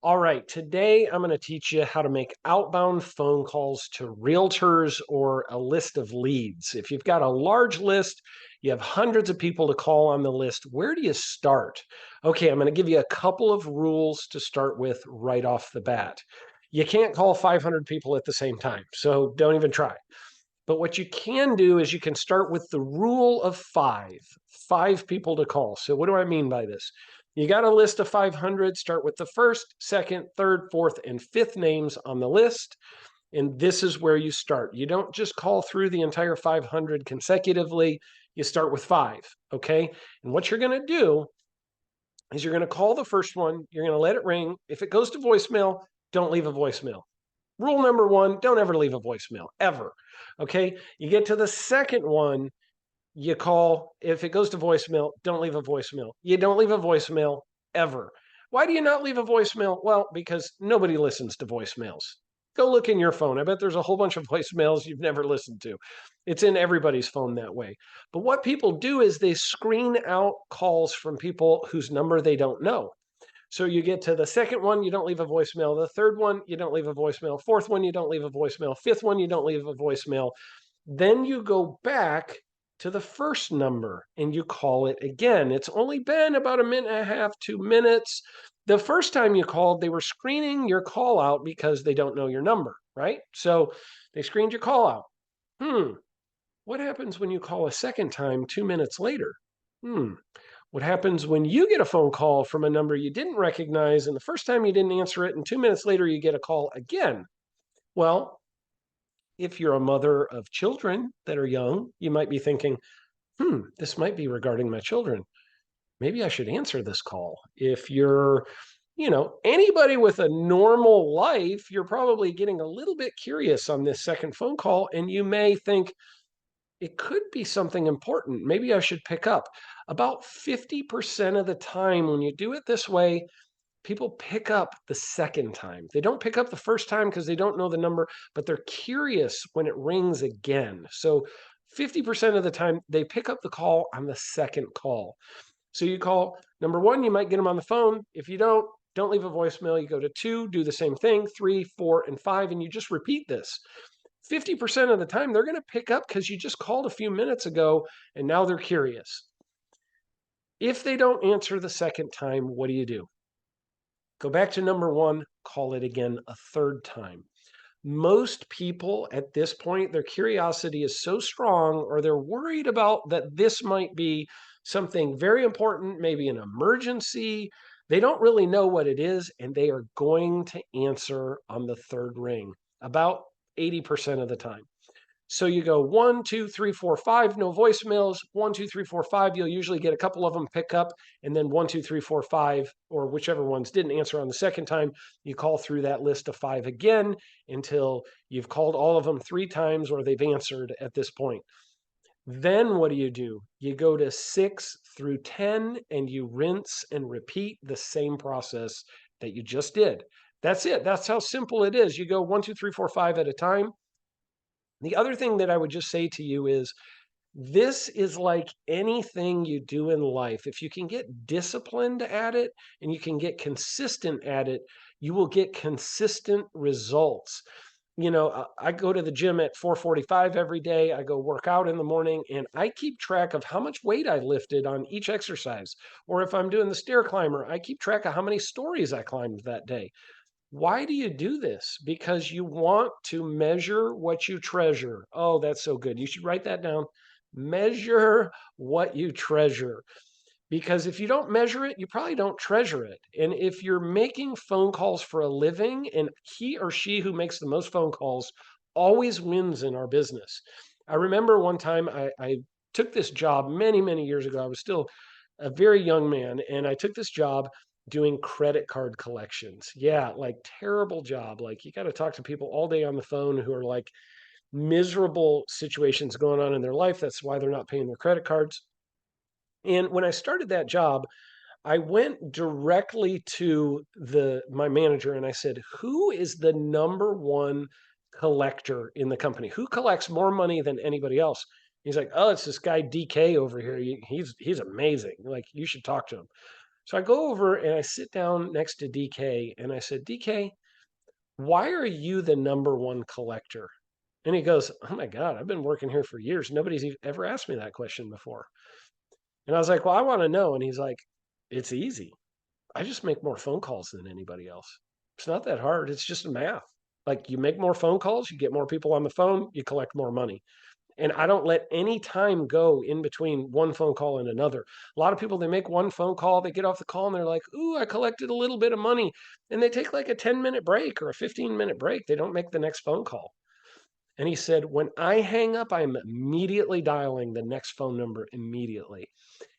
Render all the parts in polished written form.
All right, today I'm going to teach you how to make outbound phone calls to realtors or a list of leads. If you've got a large list, you have hundreds of people to call on the list, where do you start? Okay, I'm going to give you a couple of rules to start with right off the bat. You can't call 500 people at the same time, so don't even try. But what you can do is you can start with the rule of five people to call. So what do I mean by this? You got a list of 500, start with the first, second, third, fourth, and fifth names on the list. And this is where you start. You don't just call through the entire 500 consecutively. You start with five, okay? And what you're going to do is you're going to call the first one. You're going to let it ring. If it goes to voicemail, don't leave a voicemail. Rule number one, don't ever leave a voicemail, ever. Okay. You get to the second one, you call. If it goes to voicemail, don't leave a voicemail. You don't leave a voicemail ever. Why do you not leave a voicemail? Well, because nobody listens to voicemails. Go look in your phone. I bet there's a whole bunch of voicemails you've never listened to. It's in everybody's phone that way. But what people do is they screen out calls from people whose number they don't know. So you get to the second one, you don't leave a voicemail. The third one, you don't leave a voicemail. Fourth one, you don't leave a voicemail. Fifth one, you don't leave a voicemail. Then you go back to the first number and you call it again. It's only been about a minute and a half, 2 minutes. The first time you called, they were screening your call out because they don't know your number, right? So they screened your call out. What happens when you call a second time 2 minutes later? Hmm. What happens when you get a phone call from a number you didn't recognize and the first time you didn't answer it and 2 minutes later you get a call again? Well, if you're a mother of children that are young, you might be thinking, this might be regarding my children. Maybe I should answer this call. If you're, anybody with a normal life, you're probably getting a little bit curious on this second phone call and you may think, it could be something important. Maybe I should pick up. About 50% of the time when you do it this way, people pick up the second time. They don't pick up the first time because they don't know the number, but they're curious when it rings again. So 50% of the time, they pick up the call on the second call. So you call number one, you might get them on the phone. If you don't leave a voicemail. You go to two, do the same thing, three, four, and five, and you just repeat this. 50% of the time, they're going to pick up because you just called a few minutes ago and now they're curious. If they don't answer the second time, what do you do? Go back to number one, call it again a third time. Most people at this point, their curiosity is so strong or they're worried about that this might be something very important, maybe an emergency. They don't really know what it is, and they are going to answer on the third ring about 80% of the time. So you go one, two, three, four, five, no voicemails. One, two, three, four, five. You'll usually get a couple of them pick up, and then one, two, three, four, five, or whichever ones didn't answer on the second time, you call through that list of five again until you've called all of them three times or they've answered at this point. Then what do? You go to 6 through 10 and you rinse and repeat the same process that you just did. That's it. That's how simple it is. You go one, two, three, four, five at a time. The other thing that I would just say to you is this is like anything you do in life. If you can get disciplined at it and you can get consistent at it, you will get consistent results. I go to the gym at 4:45 every day. I go work out in the morning and I keep track of how much weight I lifted on each exercise. Or if I'm doing the stair climber, I keep track of how many stories I climbed that day. Why do you do this? Because you want to measure what you treasure. Oh, that's so good. You should write that down. Measure what you treasure. Because if you don't measure it, you probably don't treasure it. And if you're making phone calls for a living, and he or she who makes the most phone calls always wins in our business. I remember one time I took this job many, many years ago. I was still a very young man, and I took this job doing credit card collections. Yeah, like terrible job. Like you got to talk to people all day on the phone who are like miserable situations going on in their life. That's why they're not paying their credit cards. And when I started that job, I went directly to my manager and I said, "Who is the number one collector in the company? Who collects more money than anybody else?" He's like, "Oh, it's this guy DK over here. He's amazing. Like you should talk to him." So I go over and I sit down next to DK and I said, DK, why are you the number one collector? And he goes, oh my God, I've been working here for years. Nobody's ever asked me that question before. And I was like, well, I want to know. And he's like, it's easy. I just make more phone calls than anybody else. It's not that hard. It's just math. Like you make more phone calls, you get more people on the phone, you collect more money. And I don't let any time go in between one phone call and another. A lot of people, they make one phone call, they get off the call and they're like, ooh, I collected a little bit of money. And they take like a 10-minute break or a 15-minute break. They don't make the next phone call. And he said, when I hang up, I'm immediately dialing the next phone number immediately.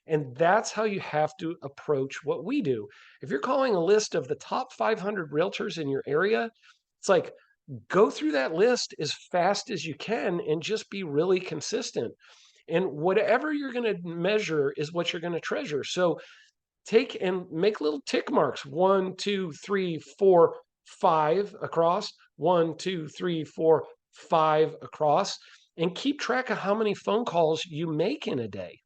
And that's how you have to approach what we do. If you're calling a list of the top 500 realtors in your area, it's like go through that list as fast as you can and just be really consistent. And whatever you're going to measure is what you're going to treasure. So take and make little tick marks 1, 2, 3, 4, 5 across, 1, 2, 3, 4, 5 across, and keep track of how many phone calls you make in a day.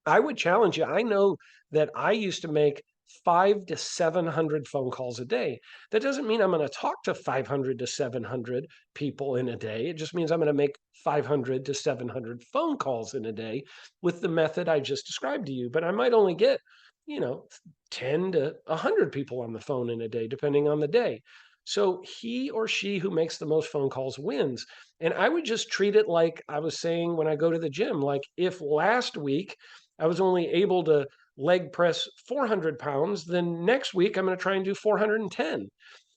I would challenge you. I know that I used to make 5 to 700 phone calls a day. That doesn't mean I'm going to talk to 500 to 700 people in a day. It just means I'm going to make 500 to 700 phone calls in a day with the method I just described to you. But I might only get, you know, 10 to 100 people on the phone in a day, depending on the day. So he or she who makes the most phone calls wins. And I would just treat it like I was saying when I go to the gym. Like if last week I was only able to leg press 400 pounds, then next week I'm going to try and do 410.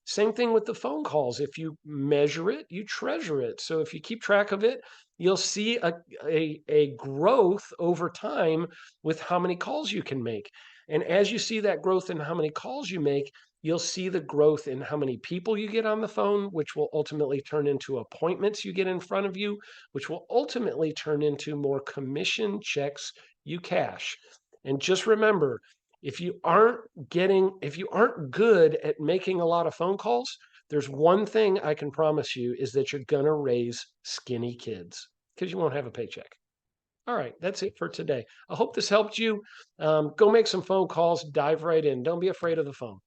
Same thing with the phone calls. If you measure it, you treasure it. So if you keep track of it, you'll see a growth over time with how many calls you can make. And as you see that growth in how many calls you make, you'll see the growth in how many people you get on the phone, which will ultimately turn into appointments you get in front of you, which will ultimately turn into more commission checks you cash. And just remember, if you aren't good at making a lot of phone calls, there's one thing I can promise you is that you're going to raise skinny kids because you won't have a paycheck. All right, that's it for today. I hope this helped you. Go make some phone calls, dive right in. Don't be afraid of the phone.